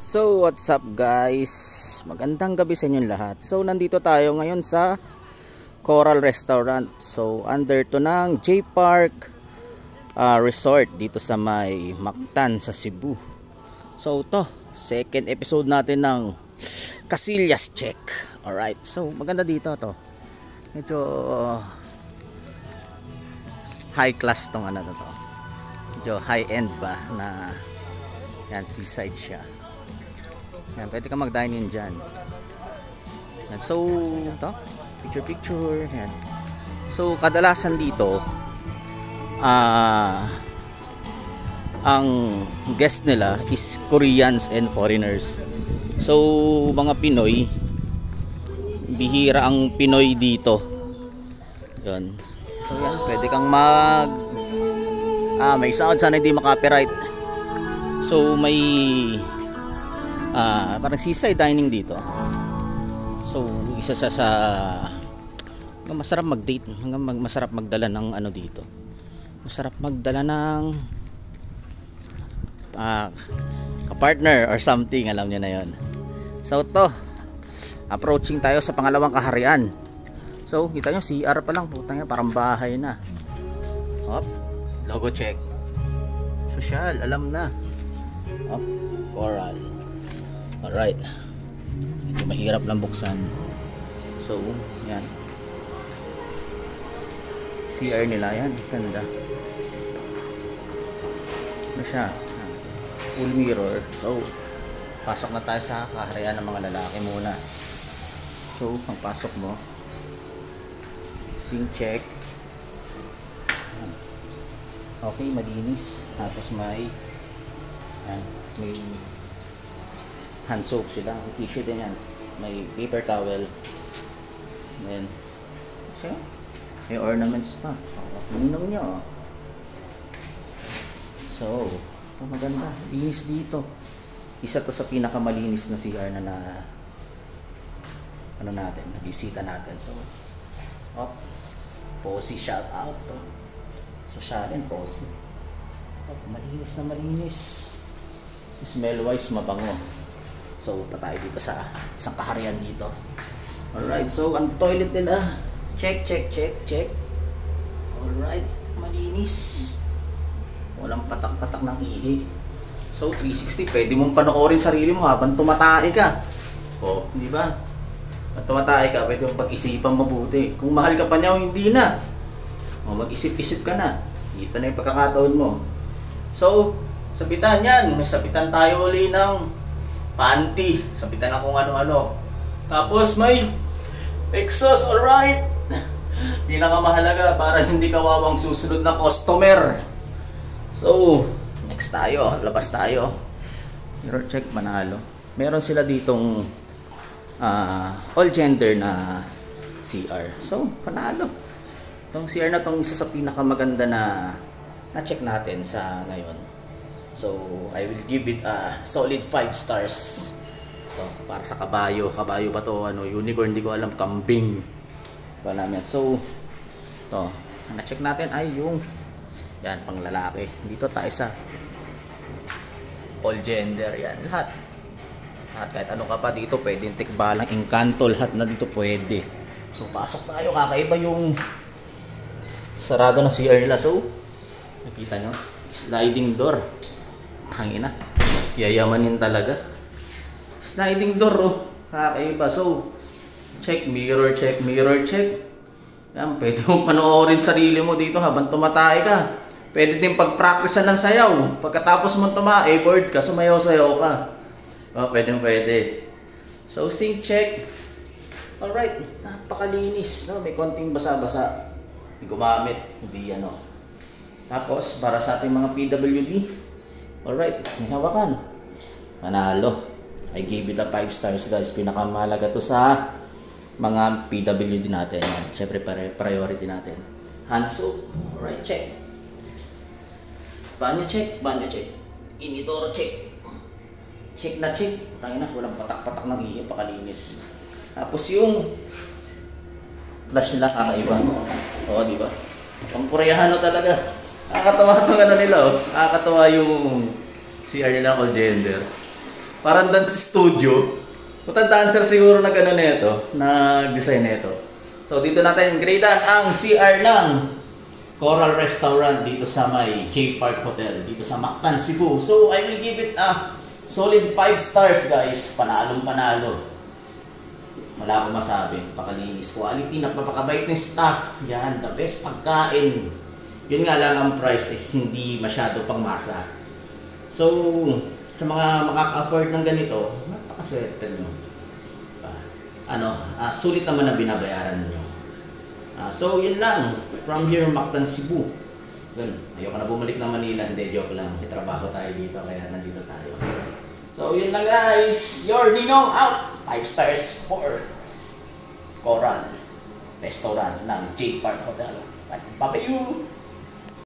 So what's up guys, magandang gabi sa inyong lahat. So nandito tayo ngayon sa Coral Restaurant. So under to ng J Park Resort dito sa may Mactan sa Cebu. So to second episode natin ng Casillas Check. Alright, so maganda dito to. Medyo high class tong ano to. Medyo high end ba na yan, seaside siya. Yan, pwede ka mag-dine in dyan. Yan, so ito, picture. Yan. So kadalasan dito ang guest nila is Koreans and foreigners. So mga Pinoy, bihira ang Pinoy dito. Yan. So yan, pwede kang may sound, sana hindi makapiright. So may parang seaside dining dito. So isa sa masarap mag-date, masarap magdala ng ano dito. Masarap magdala ng ka-partner or something, alam niyo na 'yon. So to, approaching tayo sa pangalawang kaharian. So kita nyo, CR pa lang, putang ina, parang bahay na. Hop, logo check. Social, alam na. Hop, Coral. Alright, medyo mahirap lang buksan. So yan, CR nila, yan, ganda. Ano siya, full mirror. So pasok na tayo sa kaharian ng mga lalaki muna. So pagpasok mo, sink check. Okay, malinis. Tapos may hand soap sila, tissue din yan, may paper towel, then siya, may ornaments pa. Tingnan nyo. So ito, maganda, linis dito. Isa to sa pinakamalinis na CR na ano natin, nabisita natin. So Posy, shout out to. So Shalen, Posy. Malinis na malinis. Smell wise, mabango. So tayo dito sa isang kaharian dito. Alright, so ang toilet nila, check. Alright, malinis. Walang patak-patak ng ihi. So 360, pwede mong panoorin sarili mo habang tumatay ka. O, di ba? Pag tumatay ka, pwede mong pag-isipan mabuti. Kung mahal ka pa niya o hindi na, o mag-isip-isip ka na. Dito na yung pagkakataon mo. So sabitan yan, may sabitan tayo uli ng panty, sabitan na kung ano-ano. Tapos may exhaust, alright. Pinakamahalaga para hindi kawawang susunod na customer. So next tayo, labas tayo. Mirror check, manalo. Meron sila ditong all gender na CR. So panalo. Itong CR na tong isa sa pinakamaganda na check natin sa ngayon. So I will give it a solid 5 stars. So, para sa kabayo ba to, ano, unicorn, hindi ko alam, kambing pa namin. So to, ang na-check natin ay yung yan, pang lalaki. Dito tayo sa all gender, yan, lahat kahit ano ka pa dito, pwedeng tikbalang, engkanto, lahat na dito pwede. So pasok tayo, kakaiba yung sarado na CR nila. So nakita nyo, sliding door. Hangina, yayamanin talaga. Sliding door, oh, kakaiba. So check, mirror check. Yan, pwede mong panoorin sarili mo dito habang tumatay ka. Pwede din pag-practicean ng sayaw. Pagkatapos mo bored ka, sumayaw-sayaw ka. Pwede. So sink check. Alright, napakalinis, no? May konting basa-basa. Gumamit, hindi ano. Tapos para sa ating mga PWD, alright, may hawakan. Manalo. I gave it a 5 stars guys. Pinakamahalaga to sa mga PWD natin. Siyempre priority natin. Hand soap. Alright, check. Banyo check. Inidoro check. Check na check. Tangina, walang patak-patak ng ihi, pakalinis. Tapos yung flash nila, kakaiba. Oo, di ba? Pang Koreano talaga. Nakakatawa itong ano nila, oh. Nakakatawa yung CR nila, all gender. Parang dance studio. Puta dancer siguro na gano'n nito, nag-design nito. So dito natin gradean ang CR ng Coral Restaurant dito sa may J Park Hotel dito sa Mactan, Cebu. So I will give it a solid 5 stars guys. Panalong panalo. Wala akong masabi. Pakalinis. Quality, napapakabait ng staff. Yan, the best pagkain. Yun nga lang ang price is hindi masyado pang masa. So, sa mga makaka-afford ng ganito, napakaswerte nyo. Sulit naman ang binabayaran nyo. So, yun lang. From here, Mactan, Cebu. Ganun. Ayoko na bumalik ng Manila. Hindi, joke lang. May trabaho tayo dito, kaya nandito tayo. So, yun lang guys. Your Ninong out. 5 stars for Coral Restaurant ng J Park Hotel. Bye-bye you!